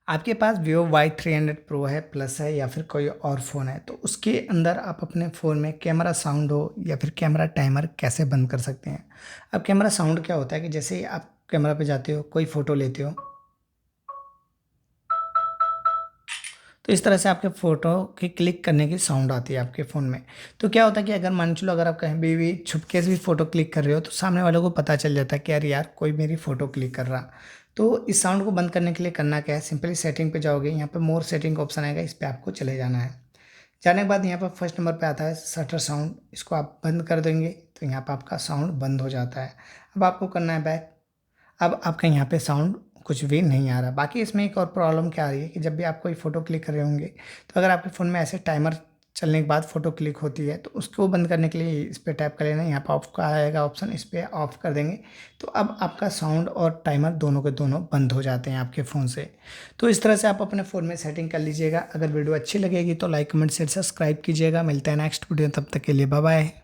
आपके पास Vivo Y300 Pro है, plus है या फिर कोई और फ़ोन है, तो उसके अंदर आप अपने फ़ोन में कैमरा साउंड हो या फिर कैमरा टाइमर कैसे बंद कर सकते हैं। अब कैमरा साउंड क्या होता है कि जैसे ही आप कैमरा पे जाते हो, कोई फ़ोटो लेते हो, तो इस तरह से आपके फ़ोटो की क्लिक करने की साउंड आती है आपके फ़ोन में। तो क्या होता है कि अगर मान चलो अगर आप कहीं भी छुपके से भी फ़ोटो क्लिक कर रहे हो, तो सामने वालों को पता चल जाता है कि यार यार कोई मेरी फ़ोटो क्लिक कर रहा। तो इस साउंड को बंद करने के लिए करना क्या है, सिंपली सेटिंग पे जाओगे, यहाँ पे मोर सेटिंग का ऑप्शन आएगा, इस पे आपको चले जाना है। जाने के बाद यहाँ पर फर्स्ट नंबर पे आता है शटर साउंड, इसको आप बंद कर देंगे तो यहाँ पर आपका साउंड बंद हो जाता है। अब आपको करना है बैक। अब आपका यहाँ पे साउंड कुछ भी नहीं आ रहा। बाकी इसमें एक और प्रॉब्लम क्या आ रही है कि जब भी आप कोई फ़ोटो क्लिक कर रहे होंगे, तो अगर आपके फ़ोन में ऐसे टाइमर चलने के बाद फ़ोटो क्लिक होती है, तो उसको बंद करने के लिए इस पे टैप कर लेना, यहाँ पे ऑफ का आएगा ऑप्शन, इस पे ऑफ कर देंगे। तो अब आपका साउंड और टाइमर दोनों के दोनों बंद हो जाते हैं आपके फ़ोन से। तो इस तरह से आप अपने फ़ोन में सेटिंग कर लीजिएगा। अगर वीडियो अच्छी लगेगी तो लाइक, कमेंट, शेयर, सब्सक्राइब कीजिएगा। मिलते हैं नेक्स्ट वीडियो, तब तक के लिए बाय बाय।